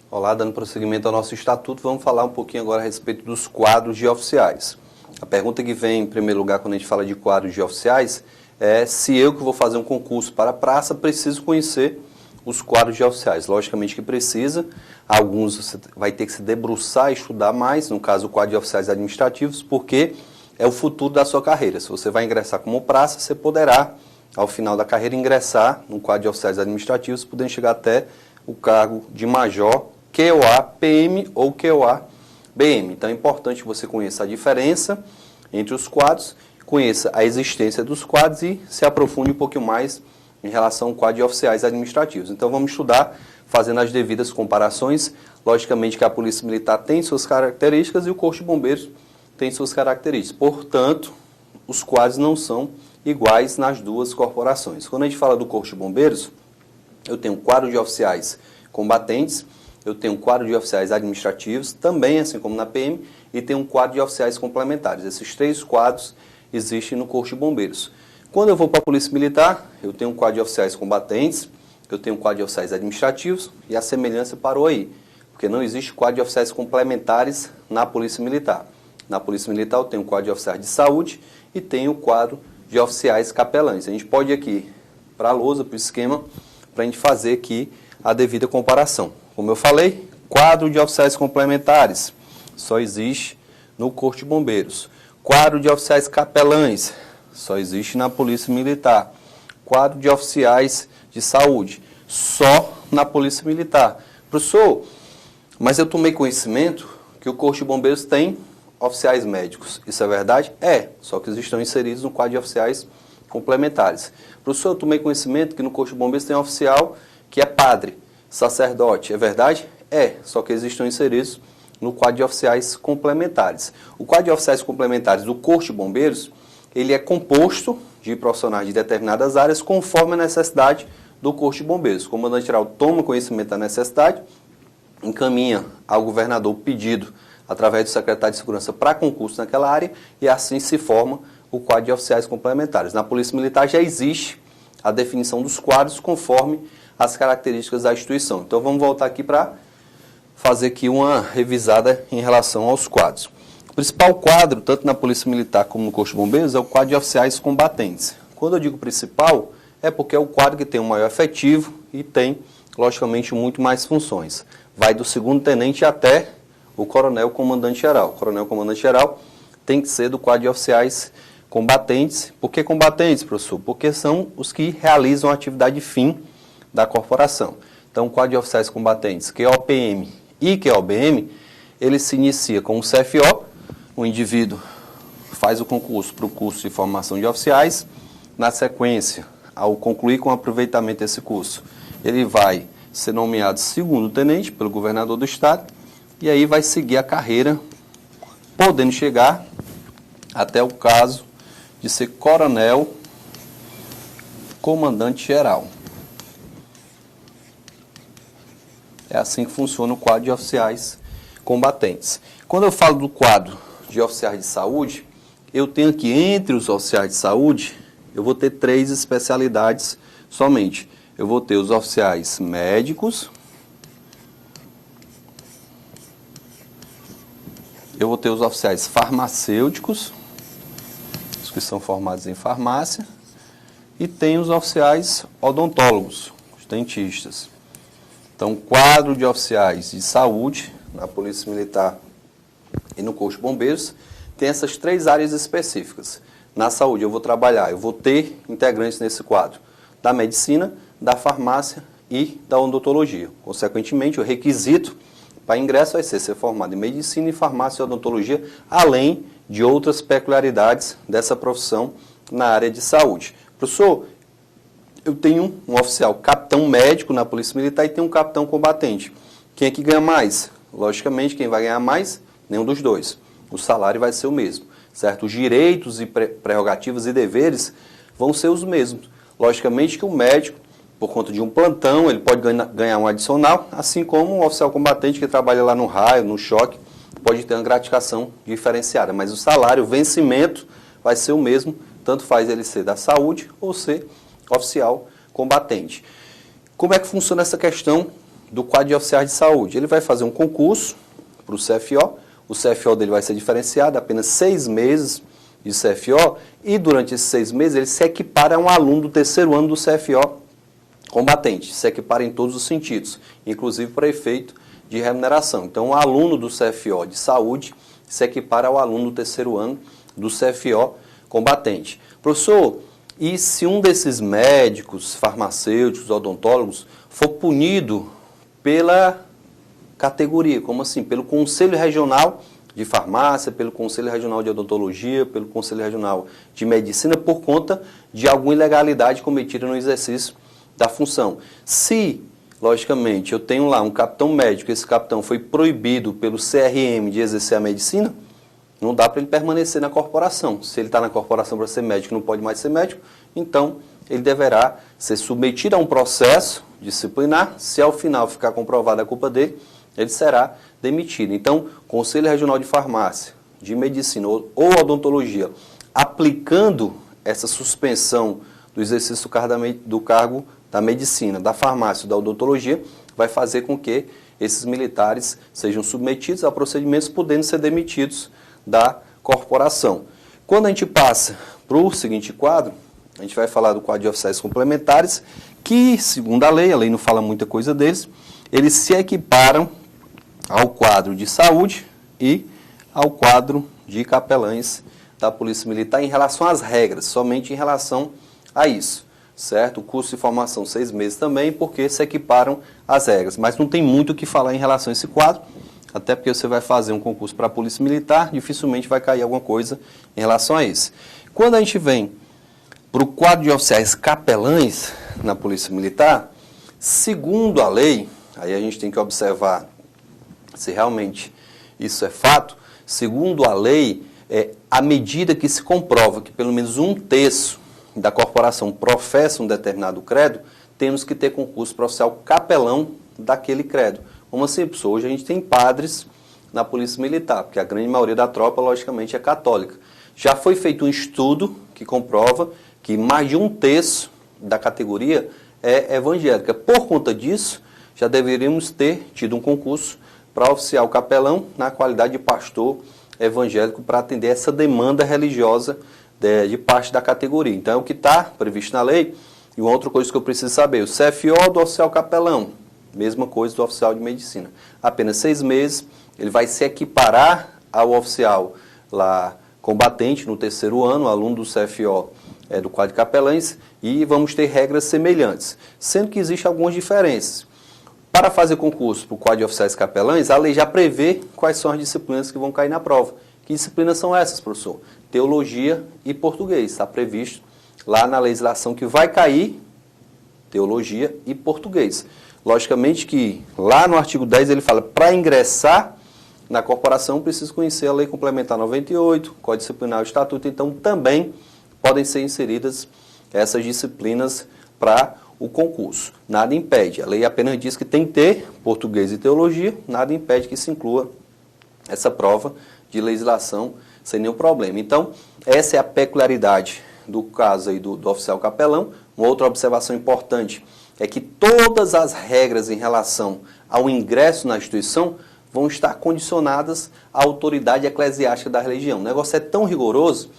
Olá, dando prosseguimento ao nosso estatuto, vamos falar um pouquinho agora a respeito dos quadros de oficiais. A pergunta que vem em primeiro lugar quando a gente fala de quadros de oficiais é se eu que vou fazer um concurso para a praça preciso conhecer os quadros de oficiais. Logicamente que precisa, alguns você vai ter que se debruçar e estudar mais, no caso o quadro de oficiais administrativos, porque é o futuro da sua carreira. Se você vai ingressar como praça, você poderá, ao final da carreira, ingressar no quadro de oficiais administrativos, podendo chegar até o cargo de major, QOA PM ou QOA BM. Então é importante que você conheça a diferença entre os quadros, conheça a existência dos quadros e se aprofunde um pouquinho mais em relação ao quadro de oficiais administrativos. Então vamos estudar fazendo as devidas comparações. Logicamente que a Polícia Militar tem suas características e o Corpo de Bombeiros tem suas características. Portanto, os quadros não são iguais nas duas corporações. Quando a gente fala do Corpo de Bombeiros, eu tenho um quadro de oficiais combatentes, eu tenho um quadro de oficiais administrativos, também assim como na PM, e tenho um quadro de oficiais complementares. Esses três quadros existem no Corpo de Bombeiros. Quando eu vou para a Polícia Militar, eu tenho um quadro de oficiais combatentes, eu tenho um quadro de oficiais administrativos, e a semelhança parou aí, porque não existe quadro de oficiais complementares na Polícia Militar. Na Polícia Militar eu tenho um quadro de oficiais de saúde e tenho o quadro de oficiais capelães. A gente pode ir aqui para a lousa, para o esquema, para a gente fazer aqui a devida comparação. Como eu falei, quadro de oficiais complementares só existe no Corpo de Bombeiros. Quadro de oficiais capelães só existe na Polícia Militar. Quadro de oficiais de saúde só na Polícia Militar. Professor, mas eu tomei conhecimento que o Corpo de Bombeiros tem oficiais médicos. Isso é verdade? É, só que eles estão inseridos no quadro de oficiais complementares. Professor, eu tomei conhecimento que no Corpo de Bombeiros tem um oficial que é padre, sacerdote. É verdade? É, só que eles estão inseridos no quadro de oficiais complementares. O quadro de oficiais complementares do Corpo de Bombeiros, ele é composto de profissionais de determinadas áreas conforme a necessidade do Corpo de Bombeiros. O comandante-geral toma conhecimento da necessidade, encaminha ao governador o pedido através do secretário de Segurança para concurso naquela área e assim se forma o quadro de oficiais complementares. Na Polícia Militar já existe a definição dos quadros conforme as características da instituição. Então vamos voltar aqui para fazer aqui uma revisada em relação aos quadros. O principal quadro, tanto na Polícia Militar como no Corpo de Bombeiros, é o quadro de oficiais combatentes. Quando eu digo principal, é porque é o quadro que tem um maior efetivo e tem, logicamente, muito mais funções. Vai do segundo tenente até o coronel comandante-geral. O coronel comandante-geral tem que ser do quadro de oficiais combatentes. Por que combatentes, professor? Porque são os que realizam a atividade fim da corporação. Então, o quadro de oficiais combatentes, QOPM e QOBM, ele se inicia com o CFO, o indivíduo faz o concurso para o curso de formação de oficiais. Na sequência, ao concluir com o aproveitamento desse curso, ele vai ser nomeado segundo tenente pelo governador do estado e aí vai seguir a carreira, podendo chegar até o caso de ser coronel comandante-geral. É assim que funciona o quadro de oficiais combatentes. Quando eu falo do quadro de oficiais de saúde, eu tenho aqui entre os oficiais de saúde, eu vou ter três especialidades somente. Eu vou ter os oficiais médicos, eu vou ter os oficiais farmacêuticos, os que são formados em farmácia, e tem os oficiais odontólogos, os dentistas. Então, quadro de oficiais de saúde, na Polícia Militar e no Corpo de Bombeiros, tem essas três áreas específicas. Na saúde, eu vou ter integrantes nesse quadro da medicina, da farmácia e da odontologia. Consequentemente, o requisito para ingresso vai ser formado em medicina, farmácia e odontologia, além de outras peculiaridades dessa profissão na área de saúde. Professor, eu tenho um oficial capitão médico na Polícia Militar e tenho um capitão combatente. Quem é que ganha mais? Logicamente, quem vai ganhar mais? Nenhum dos dois. O salário vai ser o mesmo, certo? Os direitos e prerrogativas e deveres vão ser os mesmos. Logicamente que o médico, por conta de um plantão, ele pode ganhar um adicional, assim como um oficial combatente que trabalha lá no raio, no choque, pode ter uma gratificação diferenciada. Mas o salário, o vencimento, vai ser o mesmo, tanto faz ele ser da saúde ou ser oficial combatente. Como é que funciona essa questão do quadro de oficiais de saúde? Ele vai fazer um concurso para o CFO, o CFO dele vai ser diferenciado, apenas 6 meses de CFO, e durante esses 6 meses ele se equipara a um aluno do terceiro ano do CFO combatente, se equipara em todos os sentidos, inclusive para efeito de remuneração. Então, o aluno do CFO de saúde se equipara ao aluno do terceiro ano do CFO combatente. Professor, e se um desses médicos, farmacêuticos, odontólogos for punido pela categoria, como assim? Pelo Conselho Regional de Farmácia, pelo Conselho Regional de Odontologia, pelo Conselho Regional de Medicina, por conta de alguma ilegalidade cometida no exercício da função. Se, logicamente, eu tenho lá um capitão médico, esse capitão foi proibido pelo CRM de exercer a medicina, não dá para ele permanecer na corporação. Se ele está na corporação para ser médico, não pode mais ser médico, então ele deverá ser submetido a um processo disciplinar. Se ao final ficar comprovada a culpa dele, ele será demitido. Então, Conselho Regional de Farmácia, de Medicina ou Odontologia, aplicando essa suspensão do exercício do cargo da Medicina, da Farmácia, da Odontologia, vai fazer com que esses militares sejam submetidos a procedimentos, podendo ser demitidos da corporação. Quando a gente passa para o seguinte quadro, a gente vai falar do quadro de oficiais complementares, que, segundo a lei não fala muita coisa deles, eles se equiparam ao quadro de saúde e ao quadro de capelães da Polícia Militar em relação às regras, somente em relação a isso, certo? O curso de formação 6 meses também, porque se equiparam às regras, mas não tem muito o que falar em relação a esse quadro, até porque você vai fazer um concurso para a Polícia Militar, dificilmente vai cair alguma coisa em relação a isso. Quando a gente vem para o quadro de oficiais capelães na Polícia Militar, segundo a lei, aí a gente tem que observar se realmente isso é fato, segundo a lei, à medida que se comprova que pelo menos 1/3 da corporação professa um determinado credo, temos que ter concurso para oficial capelão daquele credo. Como assim, professor? Hoje a gente tem padres na Polícia Militar, porque a grande maioria da tropa, logicamente, é católica. Já foi feito um estudo que comprova que mais de 1/3 da categoria é evangélica. Por conta disso, já deveríamos ter tido um concurso para oficial capelão na qualidade de pastor evangélico para atender essa demanda religiosa de parte da categoria. Então, é o que está previsto na lei. E uma outra coisa que eu preciso saber, o CFO do oficial capelão, mesma coisa do oficial de medicina. Apenas 6 meses, ele vai se equiparar ao oficial lá combatente no terceiro ano, aluno do CFO do quadro de capelães, e vamos ter regras semelhantes, sendo que existem algumas diferenças. Para fazer concurso para o quadro de oficiais capelães, a lei já prevê quais são as disciplinas que vão cair na prova. Que disciplinas são essas, professor? Teologia e português. Está previsto lá na legislação que vai cair teologia e português. Logicamente que lá no artigo 10 ele fala, para ingressar na corporação, preciso conhecer a Lei Complementar 98, Código Disciplinar e Estatuto, então também podem ser inseridas essas disciplinas para o concurso. Nada impede, a lei apenas diz que tem que ter português e teologia, nada impede que se inclua essa prova de legislação sem nenhum problema. Então, essa é a peculiaridade do caso aí do oficial capelão. Uma outra observação importante é que todas as regras em relação ao ingresso na instituição vão estar condicionadas à autoridade eclesiástica da religião. O negócio é tão rigoroso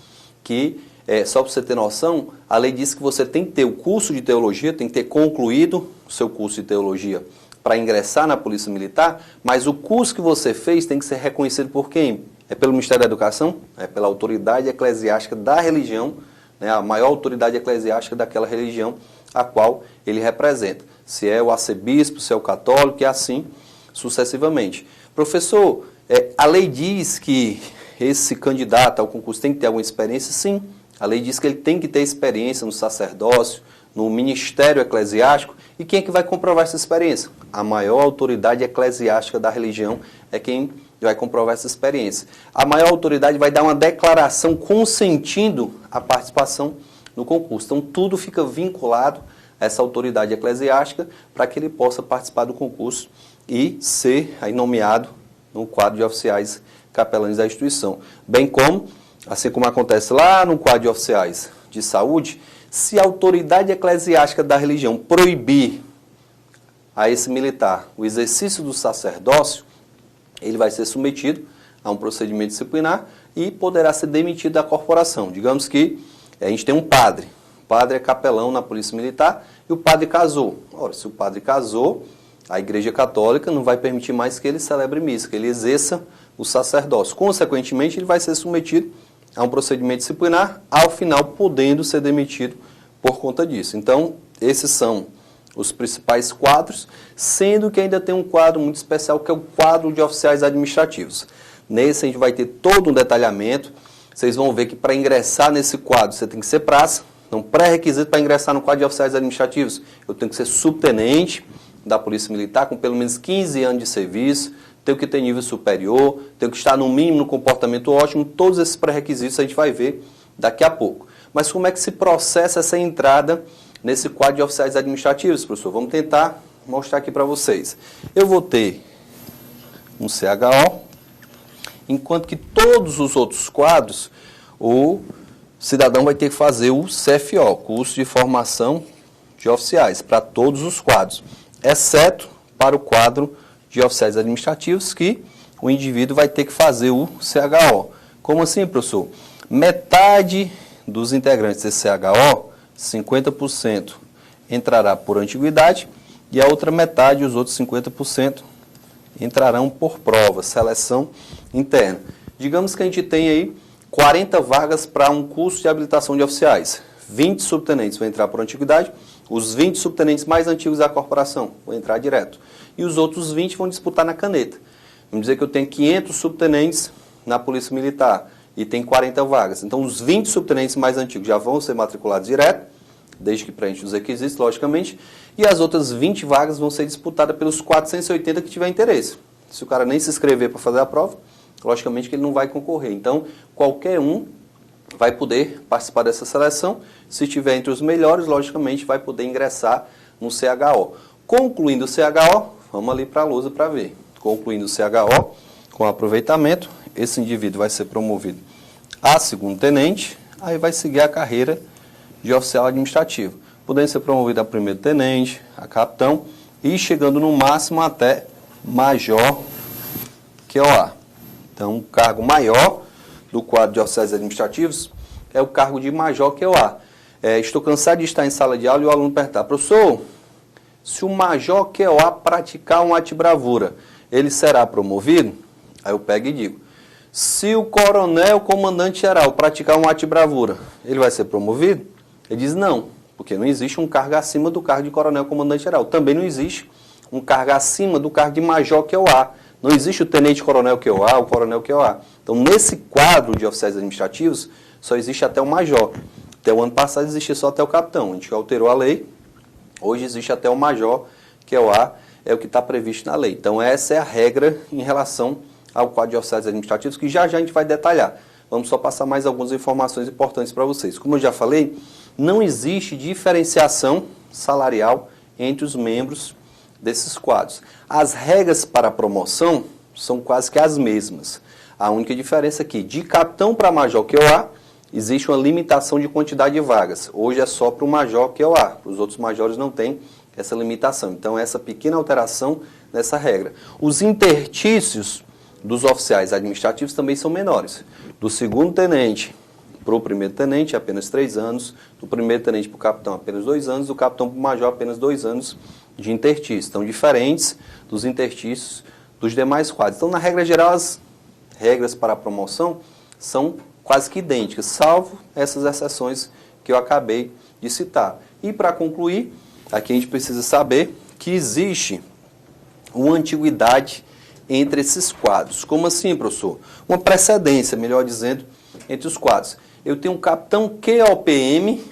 que, só para você ter noção, a lei diz que você tem que ter o curso de teologia, tem que ter concluído o seu curso de teologia para ingressar na Polícia Militar, mas o curso que você fez tem que ser reconhecido por quem? É pelo Ministério da Educação? É pela autoridade eclesiástica da religião, né, a maior autoridade eclesiástica daquela religião a qual ele representa. Se é o arcebispo, se é o católico e assim sucessivamente. Professor, a lei diz que esse candidato ao concurso tem que ter alguma experiência? Sim. A lei diz que ele tem que ter experiência no sacerdócio, no ministério eclesiástico. E quem é que vai comprovar essa experiência? A maior autoridade eclesiástica da religião é quem vai comprovar essa experiência. A maior autoridade vai dar uma declaração consentindo a participação no concurso. Então, tudo fica vinculado a essa autoridade eclesiástica para que ele possa participar do concurso e ser aí nomeado no quadro de oficiais capelães da instituição. Bem como, assim como acontece lá no quadro de oficiais de saúde, se a autoridade eclesiástica da religião proibir a esse militar o exercício do sacerdócio, ele vai ser submetido a um procedimento disciplinar e poderá ser demitido da corporação. Digamos que a gente tem um padre. O padre é capelão na Polícia Militar e o padre casou. Ora, se o padre casou, a Igreja Católica não vai permitir mais que ele celebre missa, que ele exerça o sacerdócio. Consequentemente, ele vai ser submetido a um procedimento disciplinar, ao final podendo ser demitido por conta disso. Então, esses são os principais quadros, sendo que ainda tem um quadro muito especial, que é o quadro de oficiais administrativos. Nesse a gente vai ter todo um detalhamento. Vocês vão ver que para ingressar nesse quadro você tem que ser praça. Então, pré-requisito para ingressar no quadro de oficiais administrativos, eu tenho que ser subtenente da Polícia Militar, com pelo menos 15 anos de serviço, tenho que ter nível superior, tenho que estar no mínimo no comportamento ótimo. Todos esses pré-requisitos a gente vai ver daqui a pouco. Mas como é que se processa essa entrada nesse quadro de oficiais administrativos, professor? Vamos tentar mostrar aqui para vocês. Eu vou ter um CHO, enquanto que todos os outros quadros, o cidadão vai ter que fazer o CFO, curso de formação de oficiais, para todos os quadros, exceto para o quadro de oficiais administrativos, que o indivíduo vai ter que fazer o CHO. Como assim, professor? Metade dos integrantes desse CHO, 50%, entrará por antiguidade e a outra metade, os outros 50%, entrarão por prova, seleção interna. Digamos que a gente tem aí 40 vagas para um curso de habilitação de oficiais. 20 subtenentes vão entrar por antiguidade, os 20 subtenentes mais antigos da corporação vão entrar direto. E os outros 20 vão disputar na caneta. Vamos dizer que eu tenho 500 subtenentes na Polícia Militar e tem 40 vagas. Então, os 20 subtenentes mais antigos já vão ser matriculados direto, desde que preenchem os requisitos, logicamente, e as outras 20 vagas vão ser disputadas pelos 480 que tiver interesse. Se o cara nem se inscrever para fazer a prova, logicamente que ele não vai concorrer. Então, qualquer um vai poder participar dessa seleção. Se estiver entre os melhores, logicamente, vai poder ingressar no CHO. Concluindo o CHO, vamos ali para a lousa para ver. Concluindo o CHO, com aproveitamento, esse indivíduo vai ser promovido a segundo tenente, aí vai seguir a carreira de oficial administrativo, podendo ser promovido a primeiro tenente, a capitão, e chegando no máximo até major QOA. Então, o cargo maior do quadro de oficiais administrativos é o cargo de major QOA. Estou cansado de estar em sala de aula e o aluno perguntar: professor, se o major QOA praticar um ato de bravura, ele será promovido? Aí eu pego e digo: se o coronel comandante-geral praticar um ato de bravura, ele vai ser promovido? Ele diz não, porque não existe um cargo acima do cargo de coronel comandante-geral. Também não existe um cargo acima do cargo de major QOA. Não existe o tenente-coronel QOA, o coronel QOA. Então, nesse quadro de oficiais administrativos, só existe até o major. Até o ano passado existia só até o capitão. A gente alterou a lei. Hoje existe até o major QOA, é o que está previsto na lei. Então, essa é a regra em relação ao quadro de oficiais administrativos, que já a gente vai detalhar. Vamos só passar mais algumas informações importantes para vocês. Como eu já falei, não existe diferenciação salarial entre os membros desses quadros. As regras para a promoção são quase que as mesmas. A única diferença é que, de capitão para major QOA, existe uma limitação de quantidade de vagas. Hoje é só para o major QOA. Os outros majores não têm essa limitação. Então, essa pequena alteração nessa regra. Os intertícios dos oficiais administrativos também são menores. Do segundo tenente para o primeiro tenente, apenas 3 anos. Do primeiro tenente para o capitão, apenas 2 anos. Do capitão para o major, apenas 2 anos de intertício. Estão diferentes dos intertícios dos demais quadros. Então, na regra geral, as regras para a promoção são quase que idênticas, salvo essas exceções que eu acabei de citar. E, para concluir, aqui a gente precisa saber que existe uma antiguidade entre esses quadros. Como assim, professor? Uma precedência, melhor dizendo, entre os quadros. Eu tenho um capitão QOPM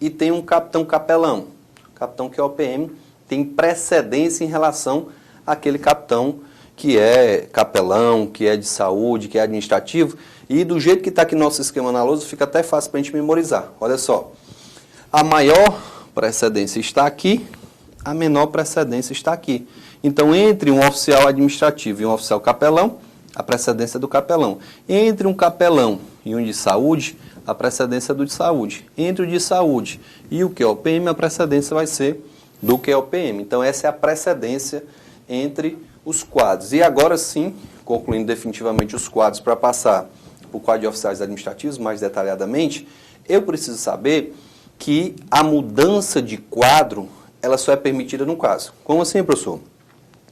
e tenho um capitão capelão. O capitão QOPM tem precedência em relação àquele capitão que é capelão, que é de saúde, que é administrativo. E do jeito que está aqui no nosso esquema na lousa, fica até fácil para a gente memorizar. Olha só, a maior precedência está aqui, a menor precedência está aqui. Então, entre um oficial administrativo e um oficial capelão, a precedência é do capelão. Entre um capelão e um de saúde, a precedência é do de saúde. Entre o de saúde e o QOPM, a precedência vai ser do que é o PM. Então, essa é a precedência entre os quadros. E agora sim, concluindo definitivamente os quadros para passar para o quadro de oficiais administrativos mais detalhadamente, eu preciso saber que a mudança de quadro, ela só é permitida no caso. Como assim, professor?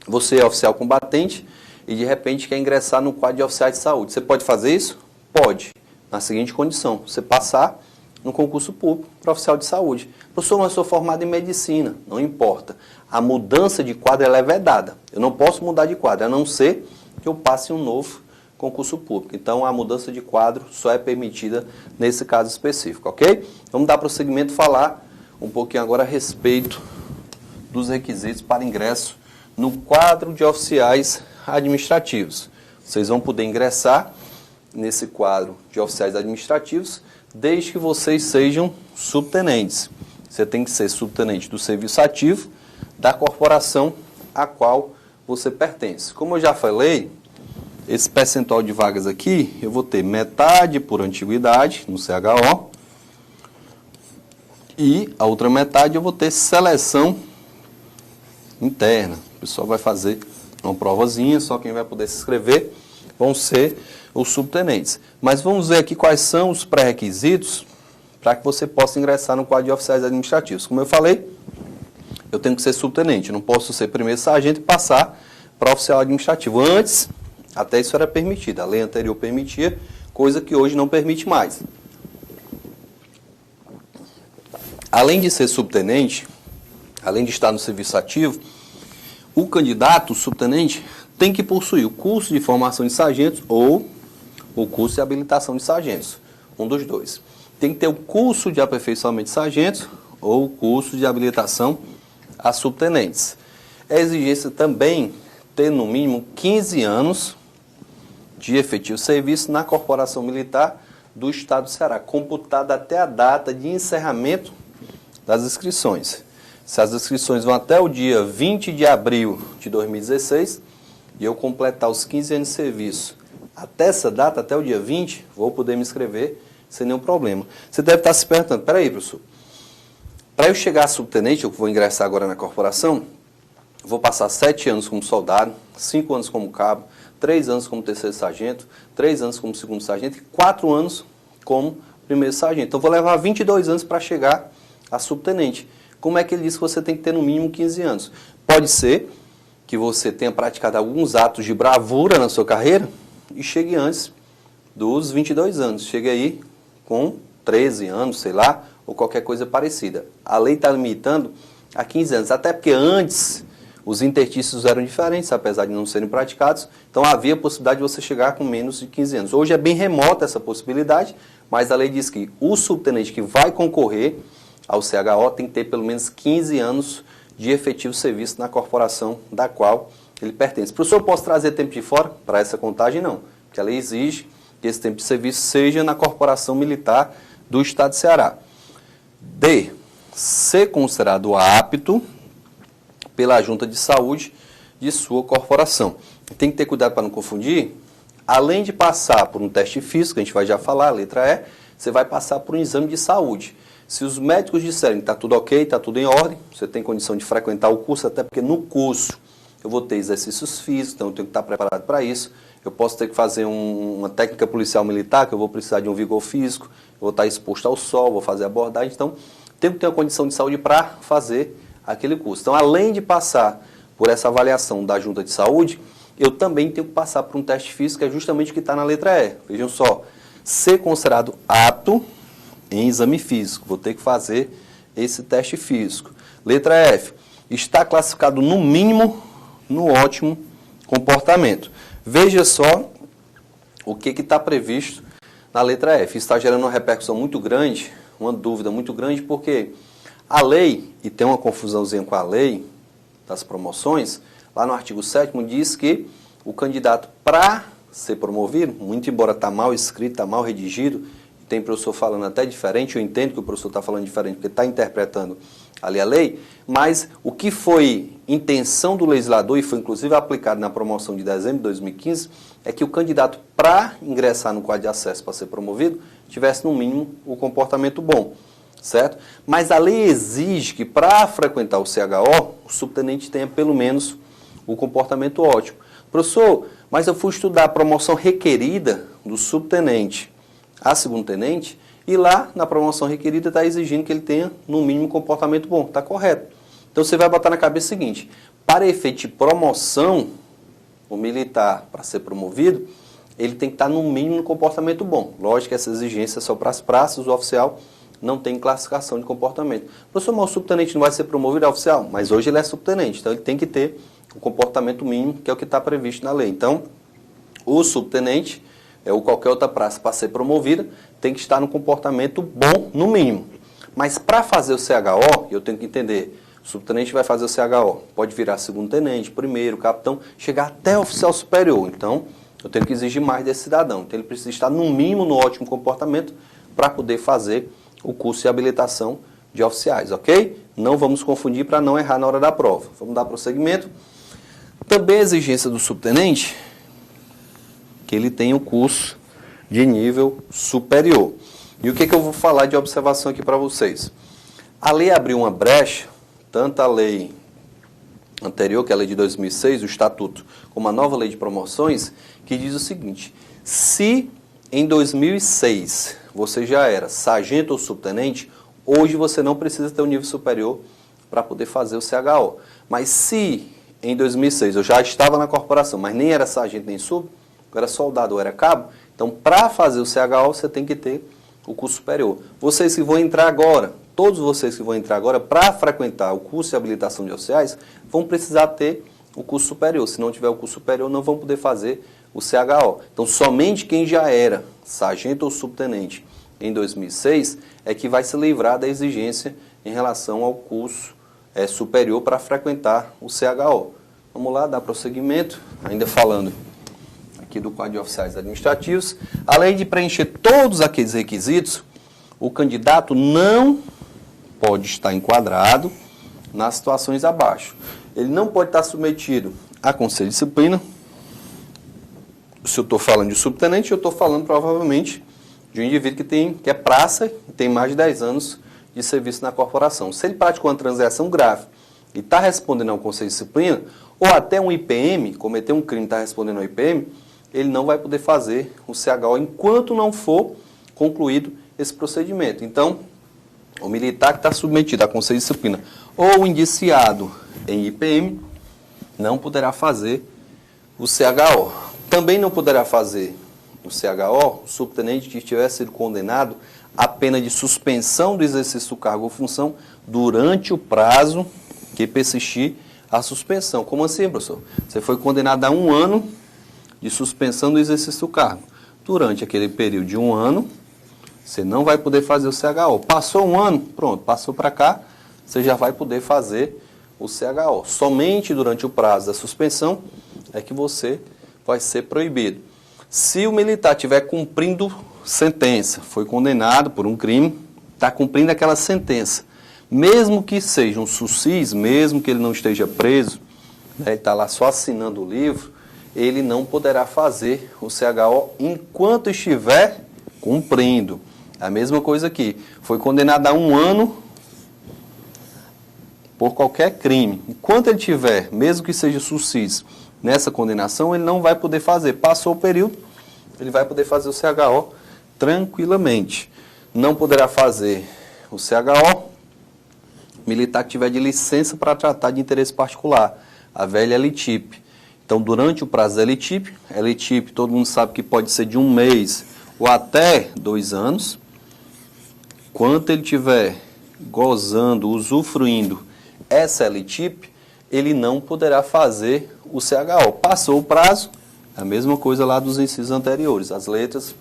Você é oficial combatente e de repente quer ingressar no quadro de oficiais de saúde. Você pode fazer isso? Pode. Na seguinte condição, você passar no concurso público para oficial de saúde. Professor, mas eu sou formado em medicina. Não importa. A mudança de quadro ela é vedada. Eu não posso mudar de quadro, a não ser que eu passe um novo concurso público. Então, a mudança de quadro só é permitida nesse caso específico, ok? Vamos dar prosseguimento e falar um pouquinho agora a respeito dos requisitos para ingresso no quadro de oficiais administrativos. Vocês vão poder ingressar nesse quadro de oficiais administrativos desde que vocês sejam subtenentes. Você tem que ser subtenente do serviço ativo da corporação a qual você pertence. Como eu já falei, esse percentual de vagas aqui, eu vou ter metade por antiguidade no CHO e a outra metade eu vou ter seleção interna. O pessoal vai fazer uma provazinha, só quem vai poder se inscrever vão ser os subtenentes. Mas vamos ver aqui quais são os pré-requisitos para que você possa ingressar no quadro de oficiais administrativos. Como eu falei, eu tenho que ser subtenente, não posso ser primeiro sargento e passar para oficial administrativo. Antes, até isso era permitido, a lei anterior permitia, coisa que hoje não permite mais. Além de ser subtenente, além de estar no serviço ativo, o candidato, o subtenente, tem que possuir o curso de formação de sargentos ou o curso de habilitação de sargentos, um dos dois. Tem que ter o curso de aperfeiçoamento de sargentos ou o curso de habilitação a subtenentes. É exigência também ter no mínimo 15 anos de efetivo serviço na Corporação Militar do Estado do Ceará, computada até a data de encerramento das inscrições. Se as inscrições vão até o dia 20 de abril de 2016 e eu completar os 15 anos de serviço até essa data, até o dia 20, vou poder me inscrever sem nenhum problema. Você deve estar se perguntando, peraí, professor, para eu chegar a subtenente, eu vou ingressar agora na corporação, vou passar 7 anos como soldado, 5 anos como cabo, 3 anos como terceiro sargento, 3 anos como segundo sargento e 4 anos como primeiro sargento. Então, vou levar 22 anos para chegar a subtenente. Como é que ele diz que você tem que ter no mínimo 15 anos? Pode ser que você tenha praticado alguns atos de bravura na sua carreira e chegue antes dos 22 anos. Chegue aí com 13 anos, sei lá, ou qualquer coisa parecida. A lei está limitando a 15 anos, até porque antes os intertícios eram diferentes, apesar de não serem praticados, então havia a possibilidade de você chegar com menos de 15 anos. Hoje é bem remota essa possibilidade, mas a lei diz que o subtenente que vai concorrer ao CHO tem que ter pelo menos 15 anos de efetivo serviço na corporação da qual ele pertence. Professor, eu posso trazer tempo de fora? Para essa contagem, não, porque a lei exige que esse tempo de serviço seja na corporação militar do Estado de Ceará. D. Ser considerado apto pela junta de saúde de sua corporação. Tem que ter cuidado para não confundir. Além de passar por um teste físico, que a gente vai já falar, a letra E, você vai passar por um exame de saúde. Se os médicos disserem que está tudo ok, está tudo em ordem, você tem condição de frequentar o curso, até porque no curso eu vou ter exercícios físicos, então eu tenho que estar preparado para isso. Eu posso ter que fazer uma técnica policial militar, que eu vou precisar de um vigor físico, eu vou estar exposto ao sol, vou fazer abordagem, então tenho que ter uma condição de saúde para fazer aquele curso. Então, além de passar por essa avaliação da junta de saúde, eu também tenho que passar por um teste físico, que é justamente o que está na letra E. Vejam só, ser considerado apto em exame físico. Vou ter que fazer esse teste físico. Letra F, está classificado no mínimo no ótimo comportamento. Veja só o que está previsto na letra F. Está gerando uma repercussão muito grande, uma dúvida muito grande, porque a lei, e tem uma confusãozinha com a lei das promoções, lá no artigo 7º diz que o candidato para ser promovido, muito embora está mal escrito, está mal redigido, tem professor falando até diferente, eu entendo que o professor está falando diferente porque está interpretando ali a lei, mas o que foi intenção do legislador, e foi inclusive aplicado na promoção de dezembro de 2015, é que o candidato para ingressar no quadro de acesso para ser promovido tivesse no mínimo o comportamento bom. certo? Mas a lei exige que para frequentar o CHO, o subtenente tenha pelo menos o comportamento ótimo. Professor, mas eu fui estudar a promoção requerida do subtenente a segundo-tenente e lá na promoção requerida está exigindo que ele tenha no mínimo comportamento bom. Está correto. Então você vai botar na cabeça o seguinte, para efeito de promoção, o militar, para ser promovido, ele tem que estar no mínimo no comportamento bom. Lógico que essa exigência é só para as praças, o oficial não tem classificação de comportamento. Professor, mas o subtenente não vai ser promovido a oficial? Mas hoje ele é subtenente, então ele tem que ter o comportamento mínimo, que é o que está previsto na lei. Então, o subtenente, ou qualquer outra praça para ser promovida, tem que estar no comportamento bom, no mínimo. Mas para fazer o CHO, eu tenho que entender, o subtenente vai fazer o CHO, pode virar segundo-tenente, primeiro, capitão, chegar até oficial superior. Então, eu tenho que exigir mais desse cidadão. Então, ele precisa estar no mínimo no ótimo comportamento para poder fazer o curso de habilitação de oficiais, ok? Não vamos confundir para não errar na hora da prova. Vamos dar prosseguimento. Também a exigência do subtenente, que ele tenha o curso de nível superior. E o que eu vou falar de observação aqui para vocês? A lei abriu uma brecha, tanto a lei anterior, que é a lei de 2006, o Estatuto, como a nova lei de promoções, que diz o seguinte, se em 2006 você já era sargento ou subtenente, hoje você não precisa ter um nível superior para poder fazer o CHO. Mas se em 2006 eu já estava na corporação, mas nem era sargento nem sub, eu era soldado ou era cabo, então para fazer o CHO você tem que ter o curso superior. Vocês que vão entrar agora, todos vocês que vão entrar agora, para frequentar o curso de habilitação de oficiais, vão precisar ter o curso superior. Se não tiver o curso superior, não vão poder fazer o CHO. Então, somente quem já era sargento ou subtenente em 2006 é que vai se livrar da exigência em relação ao curso superior para frequentar o CHO. Vamos lá, dar prosseguimento, ainda falando aqui do quadro de oficiais administrativos. Além de preencher todos aqueles requisitos, o candidato não pode estar enquadrado nas situações abaixo. Ele não pode estar submetido a conselho de disciplina. Se eu estou falando de subtenente, eu estou falando provavelmente de um indivíduo que é praça e tem mais de 10 anos de serviço na corporação. Se ele praticou uma transação grave e está respondendo ao conselho de disciplina, ou até um IPM, cometeu um crime e está respondendo ao IPM, ele não vai poder fazer o CHO enquanto não for concluído esse procedimento. Então, o militar que está submetido a conselho de disciplina ou indiciado em IPM não poderá fazer o CHO. Também não poderá fazer o CHO o subtenente que tiver sido condenado a pena de suspensão do exercício do cargo ou função durante o prazo que persistir a suspensão. Como assim, professor? Você foi condenado a 1 ano de suspensão do exercício do cargo. Durante aquele período de 1 ano, você não vai poder fazer o CHO. Passou 1 ano, pronto, passou para cá, você já vai poder fazer o CHO. Somente durante o prazo da suspensão é que você vai ser proibido. Se o militar estiver cumprindo sentença, foi condenado por um crime, está cumprindo aquela sentença, mesmo que seja um SUSIS, mesmo que ele não esteja preso, ele está lá só assinando o livro, ele não poderá fazer o CHO enquanto estiver cumprindo. A mesma coisa aqui, foi condenado a 1 ano por qualquer crime. Enquanto ele tiver, mesmo que seja SUSIS, nessa condenação, ele não vai poder fazer. Passou o período, ele vai poder fazer o CHO tranquilamente. Não poderá fazer o CHO militar que tiver de licença para tratar de interesse particular, a velha LTIP. Então, durante o prazo da LTIP, todo mundo sabe que pode ser de 1 mês ou até 2 anos. Enquanto ele estiver gozando, usufruindo essa LTIP, ele não poderá fazer o CHO. Passou o prazo, a mesma coisa lá dos incisos anteriores, as letras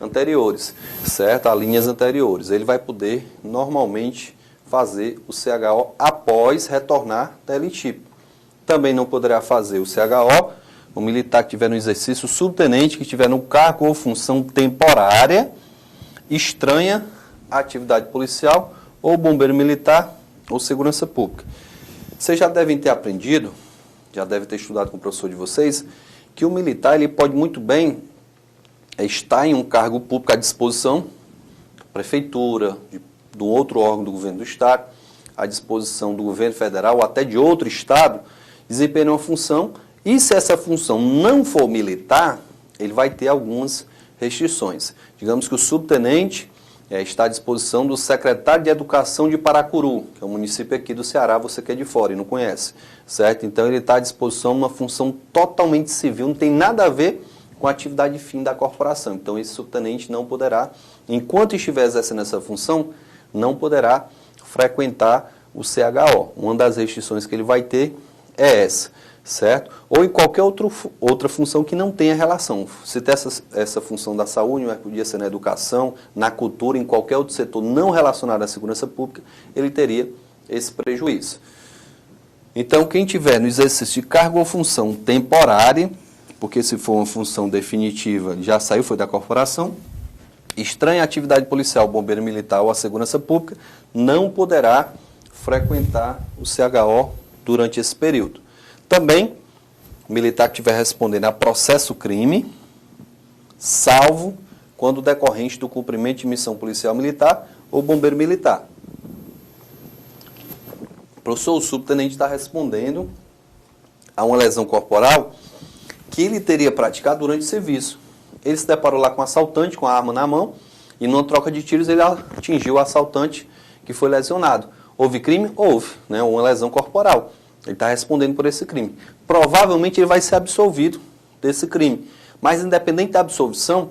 anteriores, certo? As linhas anteriores. Ele vai poder, normalmente, fazer o CHO após retornar da LTIP. Também não poderá fazer o CHO o militar que tiver no exercício, o subtenente que estiver no cargo ou função temporária, estranha à atividade policial, ou bombeiro militar, ou segurança pública. Vocês já devem ter aprendido, já devem ter estudado com o professor de vocês, que o militar ele pode muito bem estar em um cargo público à disposição, prefeitura, de do outro órgão do governo do Estado, à disposição do governo federal ou até de outro Estado, desempenhar uma função, e se essa função não for militar, ele vai ter algumas restrições. Digamos que o subtenente está à disposição do secretário de Educação de Paracuru, que é um município aqui do Ceará, você que é de fora e não conhece, certo? Então ele está à disposição de uma função totalmente civil, não tem nada a ver com a atividade fim da corporação. Então esse subtenente não poderá, enquanto estiver exercendo essa função, não poderá frequentar o CHO. Uma das restrições que ele vai ter é essa, certo? Ou em qualquer outra função que não tenha relação. Se tem essa função da saúde, mas podia ser na educação, na cultura, em qualquer outro setor não relacionado à segurança pública, ele teria esse prejuízo. Então, quem tiver no exercício de cargo ou função temporária, porque se for uma função definitiva, já saiu, foi da corporação, estranha à atividade policial, bombeiro militar ou a segurança pública, não poderá frequentar o CHO durante esse período. Também, o militar que estiver respondendo a processo crime, salvo quando decorrente do cumprimento de missão policial militar ou bombeiro militar. O professor, o subtenente está respondendo a uma lesão corporal que ele teria praticado durante o serviço. Ele se deparou lá com um assaltante, com a arma na mão, e numa troca de tiros ele atingiu o assaltante que foi lesionado. Houve crime? Houve, né? Uma lesão corporal. Ele está respondendo por esse crime. Provavelmente ele vai ser absolvido desse crime. Mas independente da absolvição,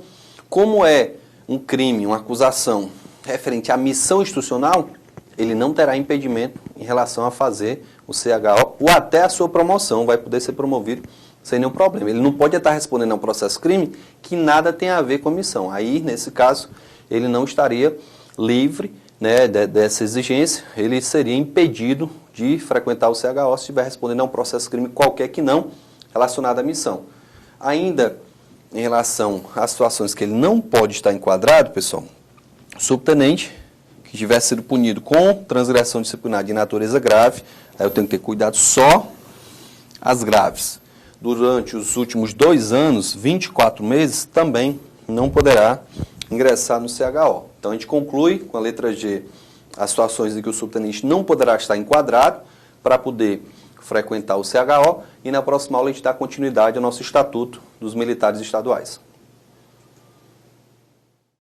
como é um crime, uma acusação referente à missão institucional, ele não terá impedimento em relação a fazer o CHO ou até a sua promoção, vai poder ser promovido sem nenhum problema. Ele não pode estar respondendo a um processo crime que nada tem a ver com a missão. Aí, nesse caso, ele não estaria livre, né, dessa exigência, ele seria impedido de frequentar o CHO se estiver respondendo a um processo crime qualquer que não relacionado à missão. Ainda em relação às situações que ele não pode estar enquadrado, pessoal, o subtenente que tiver sido punido com transgressão disciplinar de natureza grave, aí eu tenho que ter cuidado só as graves. Durante os últimos 2 anos, 24 meses, também não poderá ingressar no CHO. Então, a gente conclui com a letra G as situações em que o subtenente não poderá estar enquadrado para poder frequentar o CHO, e na próxima aula a gente dá continuidade ao nosso Estatuto dos Militares Estaduais.